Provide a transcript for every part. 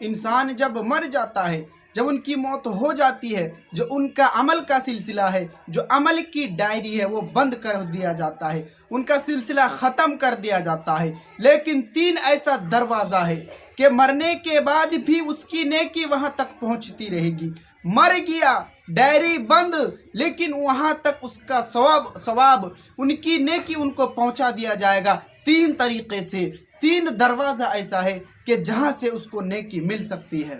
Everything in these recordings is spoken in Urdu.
انسان جب مر جاتا ہے، جب ان کی موت ہو جاتی ہے، جو ان کا عمل کا سلسلہ ہے، جو عمل کی ڈائری ہے، وہ بند کر دیا جاتا ہے، ان کا سلسلہ ختم کر دیا جاتا ہے۔ لیکن 3 ایسا دروازہ ہے کہ مرنے کے بعد بھی اس کی نیکی وہاں تک پہنچتی رہے گی۔ مر گیا، ڈائری بند، لیکن وہاں تک اس کا ثواب ان کی نیکی ان کو پہنچا دیا جائے گا 3 طریقے سے۔ 3 دروازہ ایسا ہے کہ جہاں سے اس کو نیکی مل سکتی ہے۔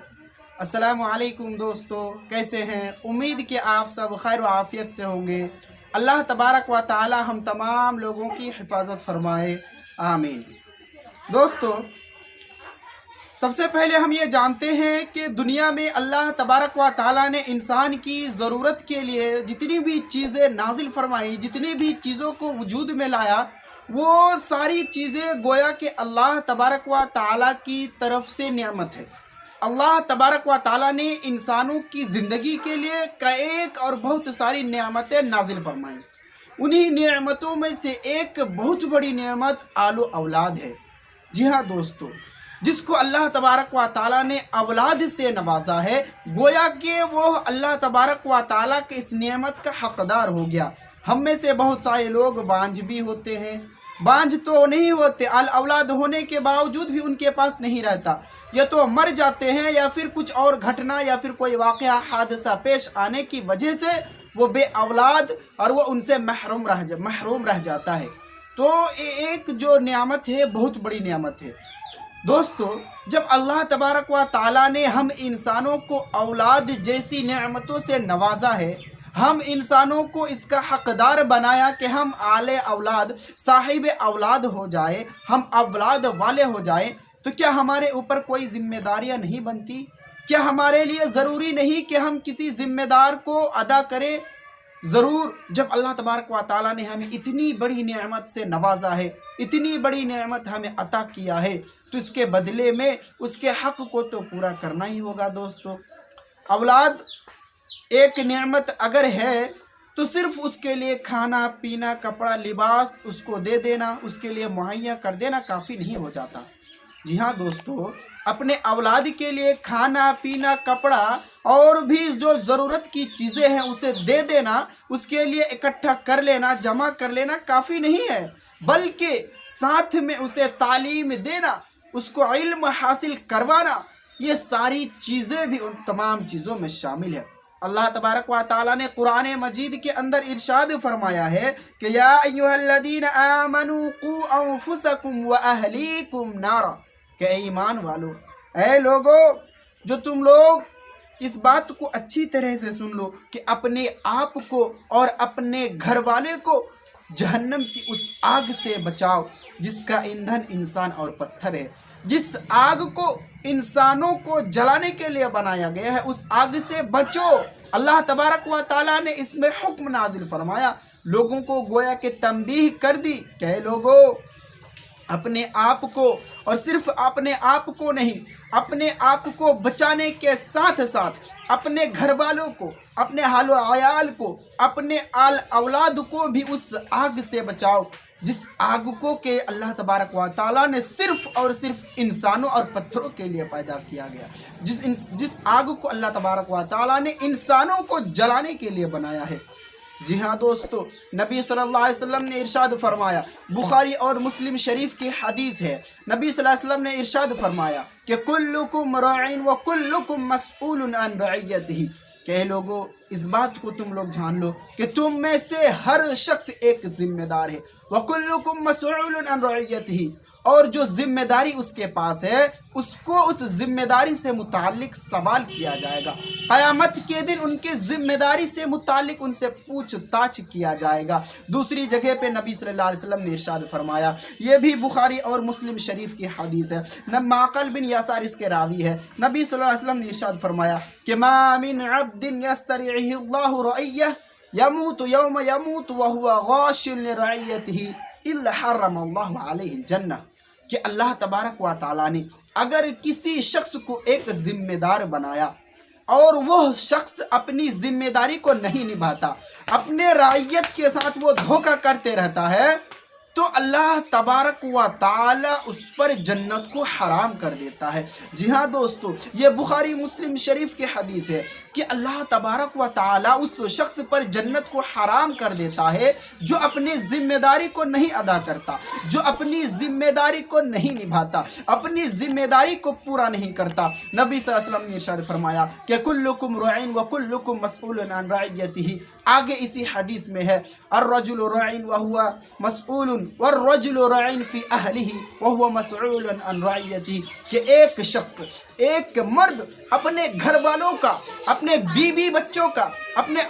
السلام علیکم دوستو، کیسے ہیں؟ امید کہ آپ سب خیر و عافیت سے ہوں گے۔ اللہ تبارک و تعالی ہم تمام لوگوں کی حفاظت فرمائے، آمین۔ دوستو، سب سے پہلے ہم یہ جانتے ہیں کہ دنیا میں اللہ تبارک و تعالی نے انسان کی ضرورت کے لیے جتنی بھی چیزیں نازل فرمائی، جتنی بھی چیزوں کو وجود میں لایا، وہ ساری چیزیں گویا کہ اللہ تبارک و تعالی کی طرف سے نعمت ہے۔ اللہ تبارک و تعالی نے انسانوں کی زندگی کے لیے ایک اور بہت ساری نعمتیں نازل فرمائیں۔ انہی نعمتوں میں سے ایک بہت بڑی نعمت آل و اولاد ہے۔ جی ہاں دوستو، جس کو اللہ تبارک و تعالی نے اولاد سے نوازا ہے، گویا کہ وہ اللہ تبارک و تعالی کے اس نعمت کا حقدار ہو گیا۔ ہم میں سے بہت سارے لوگ بانجھ بھی ہوتے ہیں، بانجھ تو نہیں ہوتے، اولاد ہونے کے باوجود بھی ان کے پاس نہیں رہتا، یا تو مر جاتے ہیں یا پھر کچھ اور گھٹنا یا پھر کوئی واقعہ حادثہ پیش آنے کی وجہ سے وہ بے اولاد اور وہ ان سے محروم رہ جاتا ہے۔ تو ایک جو نعمت ہے بہت بڑی نعمت ہے۔ دوستو، جب اللہ تبارک و تعالی نے ہم انسانوں کو اولاد جیسی نعمتوں سے نوازا ہے، ہم انسانوں کو اس کا حقدار بنایا کہ ہم اولاد صاحب اولاد ہو جائے، ہم اولاد والے ہو جائیں، تو کیا ہمارے اوپر کوئی ذمہ داریاں نہیں بنتی؟ کیا ہمارے لیے ضروری نہیں کہ ہم کسی ذمہ دار کو ادا کریں؟ ضرور، جب اللہ تبارک و تعالی نے ہمیں اتنی بڑی نعمت سے نوازا ہے، اتنی بڑی نعمت ہمیں عطا کیا ہے، تو اس کے بدلے میں اس کے حق کو تو پورا کرنا ہی ہوگا۔ دوستو، اولاد ایک نعمت اگر ہے تو صرف اس کے لیے کھانا پینا کپڑا لباس اس کو دے دینا، اس کے لیے مہیا کر دینا کافی نہیں ہو جاتا۔ جی ہاں دوستو، اپنے اولاد کے لیے کھانا پینا کپڑا اور بھی جو ضرورت کی چیزیں ہیں اسے دے دینا، اس کے لیے اکٹھا کر لینا، جمع کر لینا کافی نہیں ہے، بلکہ ساتھ میں اسے تعلیم دینا، اس کو علم حاصل کروانا، یہ ساری چیزیں بھی ان تمام چیزوں میں شامل ہے۔ اللہ تبارک و تعالی نے قرآن مجید کے اندر ارشاد فرمایا ہے کہ یا ایھا الذین آمنوا قوا انفسکم واہلیکم نارا، کہ اے ایمان والو، اے لوگو، جو تم لوگ اس بات کو اچھی طرح سے سن لو کہ اپنے آپ کو اور اپنے گھر والے کو جہنم کی اس آگ سے بچاؤ جس کا ایندھن انسان اور پتھر ہے۔ جس آگ کو انسانوں کو جلانے کے لیے بنایا گیا ہے، اس آگ سے بچو۔ اللہ تبارک و تعالیٰ نے اس میں حکم نازل فرمایا، لوگوں کو گویا کہ تنبیہ کر دی کہ اے لوگو، اپنے آپ کو، اور صرف اپنے آپ کو نہیں، اپنے آپ کو بچانے کے ساتھ ساتھ اپنے گھر والوں کو، اپنے حال و عیال کو، اپنے اولاد کو بھی اس آگ سے بچاؤ جس آگ کو کہ اللہ تبارک و تعالیٰ نے صرف اور صرف انسانوں اور پتھروں کے لیے پیدا کیا گیا، جس آگ کو اللہ تبارک و تعالیٰ نے انسانوں کو جلانے کے لیے بنایا ہے۔ جی ہاں دوستو، نبی صلی اللہ علیہ وسلم نے ارشاد فرمایا، بخاری اور مسلم شریف کی حدیث ہے، نبی صلی اللہ علیہ وسلم نے ارشاد فرمایا کہ کلکم راع وکلکم مسئول عن رعیتہ، کہ اے لوگو، اس بات کو تم لوگ جان لو کہ تم میں سے ہر شخص ایک ذمہ دار ہے، وکلکم مسئول عن رعیتہ، اور جو ذمہ داری اس کے پاس ہے اس کو اس ذمہ داری سے متعلق سوال کیا جائے گا۔ قیامت کے دن ان کی ذمہ داری سے متعلق ان سے پوچھ تاچھ کیا جائے گا۔ دوسری جگہ پہ نبی صلی اللہ علیہ وسلم نے ارشاد فرمایا، یہ بھی بخاری اور مسلم شریف کی حدیث ہے، معقل بن یسار اس کے راوی ہے، نبی صلی اللہ علیہ وسلم نے ارشاد فرمایا کہ ما من عبد یسترعہ اللہ رعیہ یموت یوم یموت وہو غاش لرعیتہ الا حرم اللہ علیہ الجنہ، کہ اللہ تبارک و تعالیٰ نے اگر کسی شخص کو ایک ذمہ دار بنایا اور وہ شخص اپنی ذمہ داری کو نہیں نبھاتا، اپنے رعیت کے ساتھ وہ دھوکہ کرتے رہتا ہے، تو اللہ تبارک و تعالی اس پر جنت کو حرام کر دیتا ہے۔ جی ہاں دوستو، یہ بخاری مسلم شریف کی حدیث ہے کہ اللہ تبارک و تعالی اس شخص پر جنت کو حرام کر دیتا ہے جو اپنی ذمہ داری کو نہیں ادا کرتا، جو اپنی ذمہ داری کو نہیں نبھاتا، اپنی ذمہ داری کو پورا نہیں کرتا۔ نبی صلی اللہ علیہ وسلم نے ارشاد فرمایا کہ کلکم راعٍ وکلکم مسئول عن رعیتہ۔ آگے اسی حدیث میں ہے الرجل راع وهو مسئول والرجل راع فی اہلہ وهو مسئول عن رعیتہ، کہ ایک شخص، ایک مرد اپنے گھر والوں کا، اپنے بیوی بچوں کا، اپنے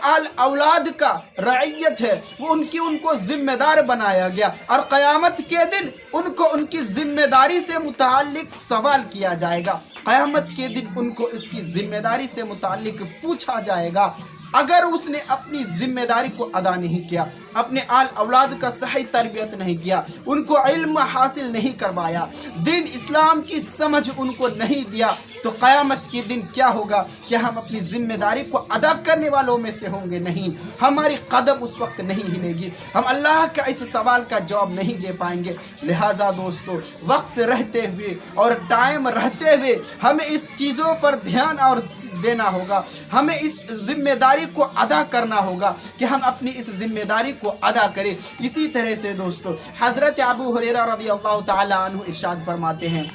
اولاد کا رعیت ہے، وہ ان کو ذمہ دار بنایا گیا، اور قیامت کے دن ان کو ان کی ذمہ داری سے متعلق سوال کیا جائے گا۔ قیامت کے دن ان کو اس کی ذمہ داری سے متعلق پوچھا جائے گا۔ اگر اس نے اپنی ذمہ داری کو ادا نہیں کیا، اپنے اولاد کا صحیح تربیت نہیں کیا، ان کو علم حاصل نہیں کروایا، دین اسلام کی سمجھ ان کو نہیں دیا، تو قیامت کے دن کیا ہوگا کہ ہم اپنی ذمہ داری کو ادا کرنے والوں میں سے ہوں گے؟ نہیں، ہماری قدم اس وقت نہیں ہلے گی، ہم اللہ کا اس سوال کا جواب نہیں دے پائیں گے۔ لہٰذا دوستو، وقت رہتے ہوئے اور ٹائم رہتے ہوئے ہمیں اس چیزوں پر دھیان اور دینا ہوگا، ہمیں اس ذمہ داری کو ادا کرنا ہوگا کہ ہم اپنی اس ذمہ داری کو ادا کریں۔ اسی طرح سے دوستو، حضرت ابو ہریرہ رضی اللہ تعالی عنہ ارشاد فرماتے ہیں،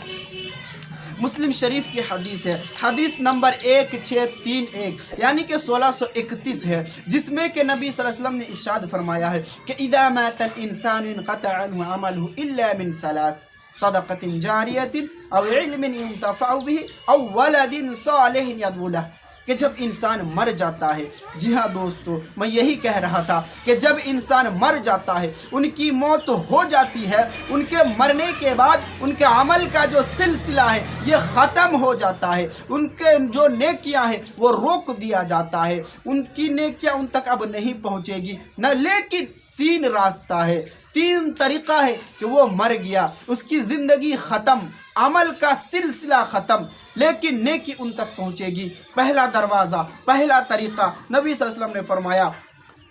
مسلم شریف کی حدیث ہے، حدیث نمبر 1631 یعنی کہ 1631 ہے، جس میں کہ نبی صلی اللہ علیہ وسلم نے ارشاد فرمایا ہے کہ اذا مات الانسان انقطع عنه عمله الا من ثلاث صدقة جاریة او علم ينتفع به او ولد صالح يدعو له، کہ جب انسان مر جاتا ہے، جی ہاں دوستو، میں یہی کہہ رہا تھا کہ جب انسان مر جاتا ہے، ان کی موت ہو جاتی ہے، ان کے مرنے کے بعد ان کے عمل کا جو سلسلہ ہے یہ ختم ہو جاتا ہے، ان کے جو نیکیاں ہیں وہ روک دیا جاتا ہے، ان کی نیکیاں ان تک اب نہیں پہنچے گی نہ، لیکن تین راستہ ہے، تین طریقہ ہے کہ وہ مر گیا، اس کی زندگی ختم، عمل کا سلسلہ ختم، لیکن نیکی ان تک پہنچے گی۔ پہلا دروازہ، پہلا طریقہ نبی صلی اللہ علیہ وسلم نے فرمایا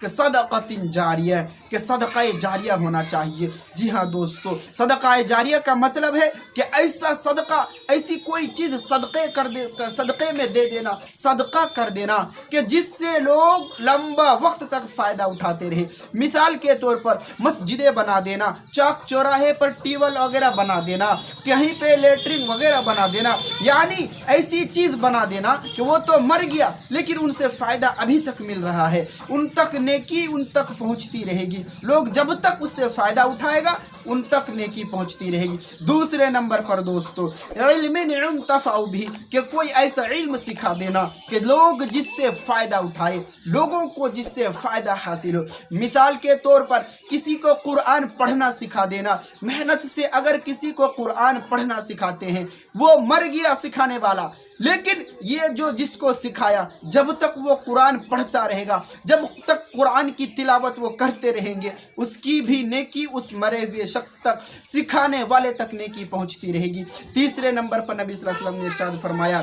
کہ صدقۃ جاریہ، کہ صدقہ جاریہ ہونا چاہیے۔ جی ہاں دوستو، صدقہ جاریہ کا مطلب ہے کہ ایسا صدقہ، ایسی کوئی چیز صدقے میں دے دینا، صدقہ کر دینا کہ جس سے لوگ لمبا وقت تک فائدہ اٹھاتے رہے۔ مثال کے طور پر مسجدیں بنا دینا، چوک چوراہے پر ٹیول وغیرہ بنا دینا، کہیں پہ لیٹرنگ وغیرہ بنا دینا، یعنی ایسی چیز بنا دینا کہ وہ تو مر گیا لیکن ان سے فائدہ ابھی تک مل رہا ہے، ان تک نیکی ان تک پہنچتی رہے گی، لوگ جب تک اس سے فائدہ اٹھائے گا ان تک نیکی پہنچتی رہے گی۔ دوسرے نمبر پر دوستو، علم ينتفع به، کہ کوئی ایسا علم سکھا دینا کہ لوگ جس سے فائدہ اٹھائے، لوگوں کو جس سے فائدہ حاصل ہو۔ مثال کے طور پر کسی کو قرآن پڑھنا سکھا دینا، محنت سے اگر کسی کو قرآن پڑھنا سکھاتے ہیں، وہ مر گیا سکھانے والا، لیکن یہ جو جس کو سکھایا جب تک وہ قرآن پڑھتا رہے گا، جب تک قرآن کی تلاوت وہ کرتے رہیں گے، اس کی بھی نیکی اس مرے ہوئے شخص تک، سکھانے والے تک نیکی پہنچتی رہے گی۔ تیسرے نمبر پر نبی صلی اللہ علیہ وسلم نے ارشاد فرمایا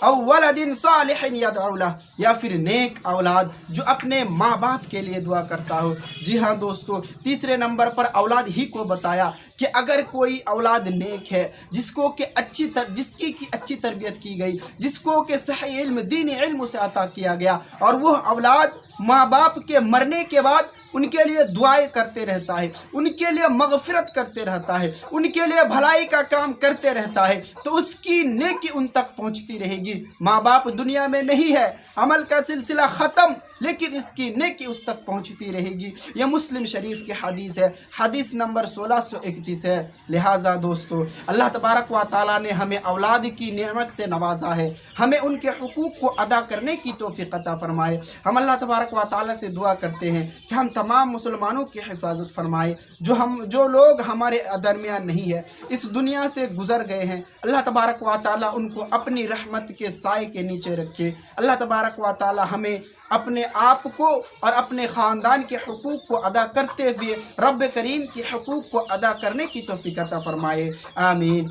او ولد صالح یدعو له، یا پھر نیک اولاد جو اپنے ماں باپ کے لیے دعا کرتا ہو۔ جی ہاں دوستو، تیسرے نمبر پر اولاد ہی کو بتایا کہ اگر کوئی اولاد نیک ہے، جس کی اچھی تربیت کی گئی، جس کو کہ صحیح علم، دینی علم سے عطا کیا گیا، اور وہ اولاد ماں باپ کے مرنے کے بعد ان کے لیے دعائیں کرتے رہتا ہے، ان کے لیے مغفرت کرتے رہتا ہے، ان کے لیے بھلائی کا کام کرتے رہتا ہے، تو اس کی نیکی ان تک پہنچتی رہے گی۔ ماں باپ دنیا میں نہیں ہے، عمل کا سلسلہ ختم، لیکن اس کی نیکی اس تک پہنچتی رہے گی۔ یہ مسلم شریف کی حدیث ہے، حدیث نمبر 1631 ہے۔ لہٰذا دوستو، اللہ تبارک و تعالیٰ نے ہمیں اولاد کی نعمت سے نوازا ہے، ہمیں ان کے حقوق کو ادا کرنے کی توفیق عطا فرمائے۔ ہم اللہ تبارک و تعالیٰ سے دعا کرتے ہیں کہ ہم تمام مسلمانوں کی حفاظت فرمائے، جو لوگ ہمارے درمیان نہیں ہے، اس دنیا سے گزر گئے ہیں، اللہ تبارک و تعالیٰ ان کو اپنی رحمت کے سائے کے نیچے رکھے۔ اللہ تبارک و تعالیٰ ہمیں اپنے آپ کو اور اپنے خاندان کے حقوق کو ادا کرتے ہوئے رب کریم کے حقوق کو ادا کرنے کی توفیق عطا فرمائے، آمین۔